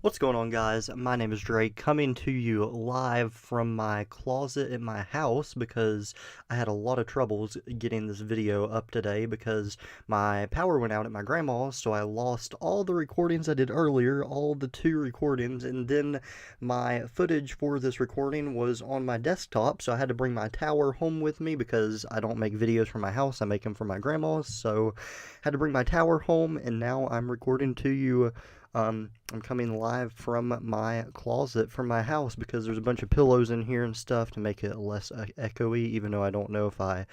What's going on, guys? My name is Drake, coming to you live from my closet in my house because I had a lot of troubles getting this video up today because my power went out at my grandma's, so I lost all the recordings I did earlier, all the 2 recordings, and then my footage for this recording was on my desktop, so I had to bring my tower home with me because I don't make videos from my house, I make them from my grandma's, so I had to bring my tower home, and now I'm recording to you. I'm coming live from my closet from my house because there's a bunch of pillows in here and stuff to make it less echoey, even though I don't know if I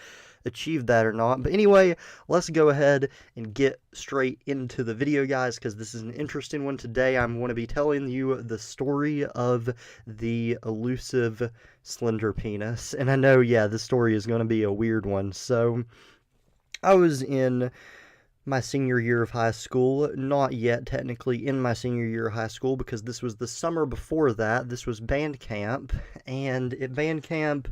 achieved that or not. But anyway, let's go ahead and get straight into the video, guys, because this is an interesting one today. I'm going to be telling you the story of the elusive slender penis. And I know, yeah, this story is going to be a weird one. So, I was in my senior year of high school, not yet technically in my senior year of high school because this was the summer before that. This was band camp, and at band camp,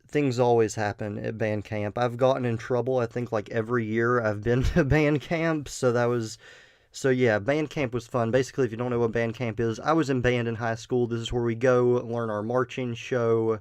things always happen at band camp. I've gotten in trouble, I think, like every year I've been to band camp, so yeah, band camp was fun. Basically, if you don't know what band camp is, I was in band in high school. This is where we go learn our marching show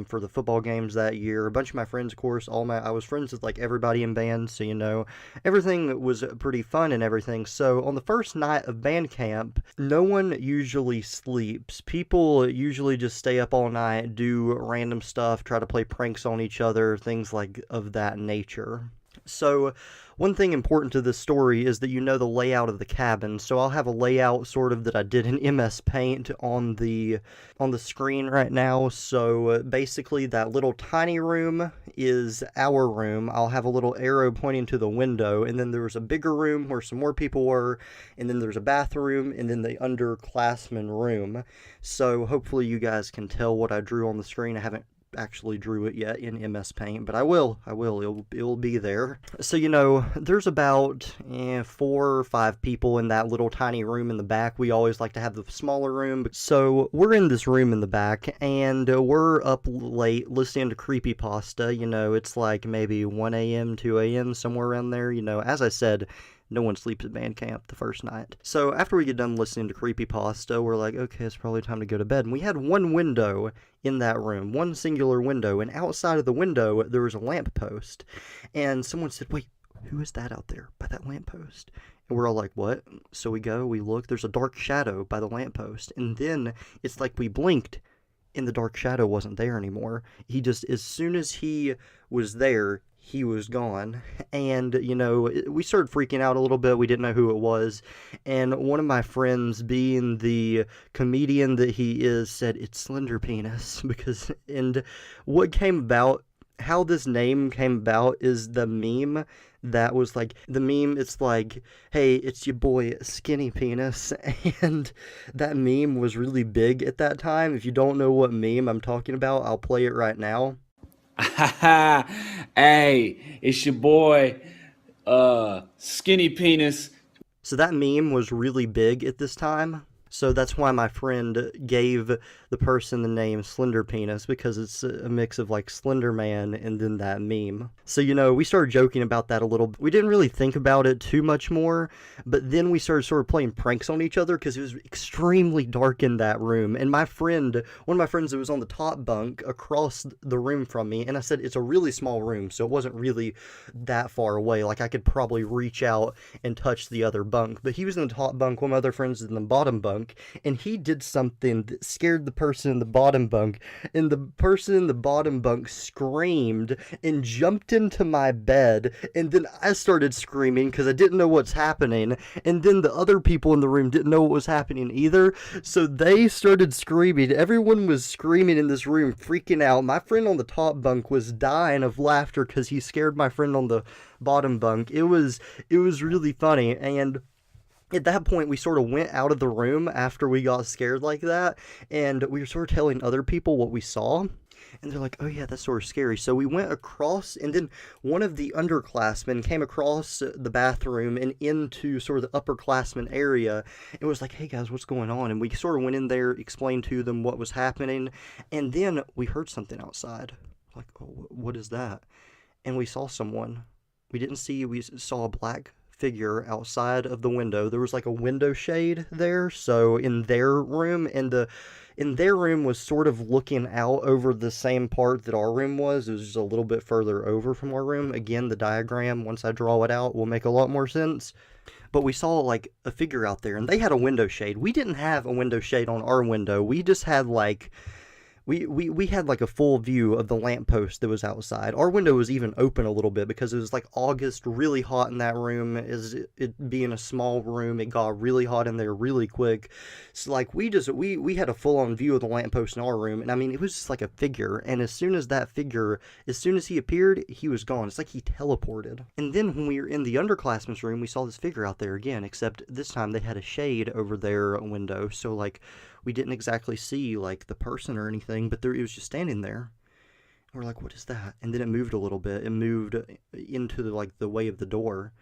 for the football games that year. A bunch of my friends, of course, I was friends with like everybody in band, so everything was pretty fun and everything. So on the first night of band camp, no one usually sleeps. People usually just stay up all night, do random stuff, try to play pranks on each other, things like of that nature. So, one thing important to this story is that you know the layout of the cabin. So I'll have a layout sort of that I did in MS Paint on the screen right now. So basically that little tiny room is our room. I'll have a little arrow pointing to the window, and then there's a bigger room where some more people were, and then there's a bathroom, and then the underclassmen room. So hopefully you guys can tell what I drew on the screen. I haven't actually drew it yet in MS Paint, but I will. It'll be there. So, there's about 4 or 5 people in that little tiny room in the back. We always like to have the smaller room. So, we're in this room in the back, and we're up late listening to creepypasta. It's like maybe 1 a.m., 2 a.m., somewhere around there. As I said, no one sleeps at band camp the first night. So after we get done listening to creepypasta, we're like, okay, it's probably time to go to bed. And we had one window in that room, one singular window, and outside of the window, there was a lamppost. And someone said, wait, who is that out there by that lamppost? And we're all like, what? So we go, we look, there's a dark shadow by the lamppost. And then it's like we blinked, and the dark shadow wasn't there anymore. He just, as soon as he was there, he was gone. And, we started freaking out a little bit. We didn't know who it was. And one of my friends, being the comedian that he is, said, it's Slender Penis. And what came about, how this name came about is the meme that was like, it's like, hey, it's your boy Skinny Penis. And that meme was really big at that time. If you don't know what meme I'm talking about, I'll play it right now. Hey, it's your boy, Skinny Penis. So that meme was really big at this time. So that's why my friend gave the person the name Slender Penis, because it's a mix of like Slender Man and then that meme. So, we started joking about that a little. We didn't really think about it too much more, but then we started sort of playing pranks on each other because it was extremely dark in that room. And one of my friends that was on the top bunk across the room from me, and I said it's a really small room, so it wasn't really that far away. Like I could probably reach out and touch the other bunk, but he was in the top bunk, one of my other friends was in the bottom bunk. And he did something that scared the person in the bottom bunk, and the person in the bottom bunk screamed and jumped into my bed, and then I started screaming because I didn't know what's happening, and then the other people in the room didn't know what was happening either, so they started screaming. Everyone was screaming in this room, freaking out. My friend on the top bunk was dying of laughter because he scared my friend on the bottom bunk. It was really funny. And at that point, we sort of went out of the room after we got scared like that, and we were sort of telling other people what we saw, and they're like, oh yeah, that's sort of scary. So we went across, and then one of the underclassmen came across the bathroom and into sort of the upperclassmen area, and was like, hey guys, what's going on? And we sort of went in there, explained to them what was happening, and then we heard something outside. Like, oh, what is that? And we saw someone. We saw a black figure outside of the window. There was like a window shade there, so in their room, and in their room was sort of looking out over the same part that our room was. It was just a little bit further over from our room. Again, the diagram, once I draw it out, will make a lot more sense. But we saw like a figure out there, and they had a window shade. We didn't have a window shade on our window. We just had like we had like a full view of the lamppost that was outside. Our window was even open a little bit because it was like August, really hot in that room. Is it being a small room, it got really hot in there really quick. So like we had a full on view of the lamppost in our room, and I mean it was just like a figure. And as soon as he appeared, he was gone. It's like he teleported. And then when we were in the underclassmen's room, we saw this figure out there again, except this time they had a shade over their window, so like we didn't exactly see like the person or anything, but it was just standing there. And we're like, what is that? And then it moved a little bit. It moved into the way of the door,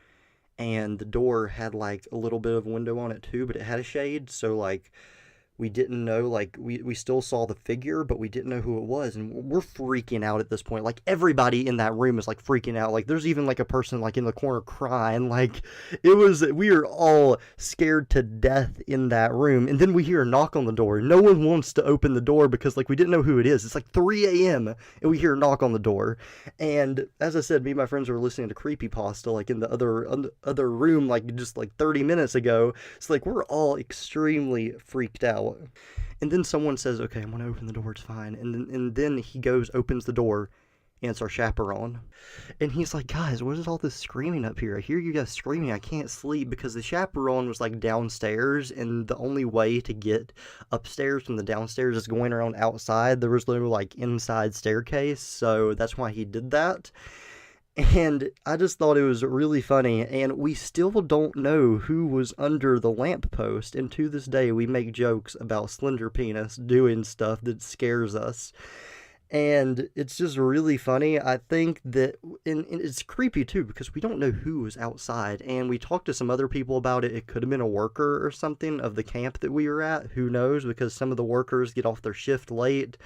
and the door had like a little bit of window on it too, but it had a shade, so like we didn't know, like we still saw the figure, but we didn't know who it was, and we're freaking out at this point. Like everybody in that room is like freaking out. Like there's even like a person like in the corner crying. Like we are all scared to death in that room. And then we hear a knock on the door. No one wants to open the door because like we didn't know who it is. It's like 3 a.m. and we hear a knock on the door. And as I said, me and my friends were listening to Creepypasta like in the other room like just like 30 minutes ago. So like we're all extremely freaked out. And then someone says, okay, I'm going to open the door, it's fine. And then he goes, opens the door, and it's our chaperone. And he's like, guys, what is all this screaming up here? I hear you guys screaming, I can't sleep, because the chaperone was like downstairs, and the only way to get upstairs from the downstairs is going around outside. There was no like inside staircase, so that's why he did that. And I just thought it was really funny, and we still don't know who was under the lamppost, and to this day we make jokes about Slender Penis doing stuff that scares us. And it's just really funny. I think that, and it's creepy too, because we don't know who was outside, and we talked to some other people about it. It could have been a worker or something of the camp that we were at, who knows, because some of the workers get off their shift late.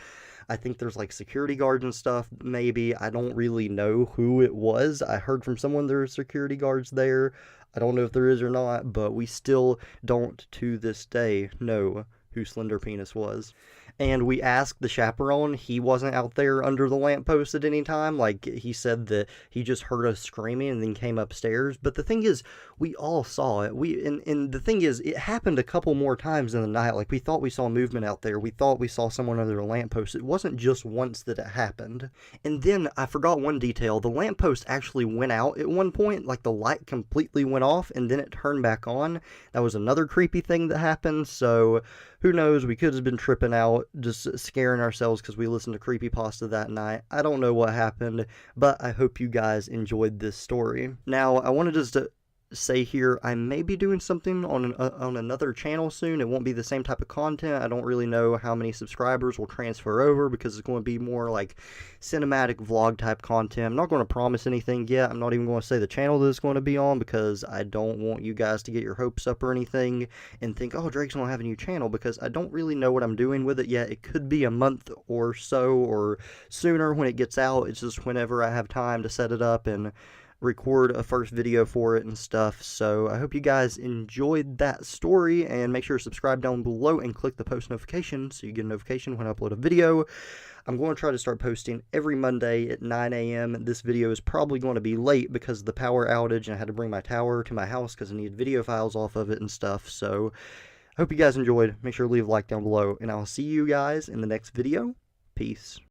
I think there's like security guards and stuff, maybe. I don't really know who it was. I heard from someone there are security guards there. I don't know if there is or not, but we still don't, to this day, know who Slender Penis was. And we asked the chaperone, he wasn't out there under the lamppost at any time. Like, he said that he just heard us screaming and then came upstairs. But the thing is, we all saw it. And the thing is, it happened a couple more times in the night. Like, we thought we saw movement out there. We thought we saw someone under the lamppost. It wasn't just once that it happened. And then, I forgot one detail. The lamppost actually went out at one point. Like, the light completely went off, and then it turned back on. That was another creepy thing that happened. So, who knows? We could have been tripping out, just scaring ourselves because we listened to Creepypasta that night. I don't know what happened, but I hope you guys enjoyed this story. Now, I wanted just to say here, I may be doing something on another channel soon. It won't be the same type of content. I don't really know how many subscribers will transfer over because it's going to be more like cinematic vlog type content. I'm not going to promise anything yet. I'm not even going to say the channel that it's going to be on because I don't want you guys to get your hopes up or anything and think, oh, Drake's going to have a new channel, because I don't really know what I'm doing with it yet. It could be a month or so or sooner when it gets out. It's just whenever I have time to set it up and record a first video for it and stuff. So I hope you guys enjoyed that story, and make sure to subscribe down below and click the post notification so you get a notification when I upload a video. I'm going to try to start posting every Monday at 9 a.m. This video is probably going to be late because of the power outage, and I had to bring my tower to my house because I needed video files off of it and stuff. So I hope you guys enjoyed. Make sure to leave a like down below, and I'll see you guys in the next video. Peace.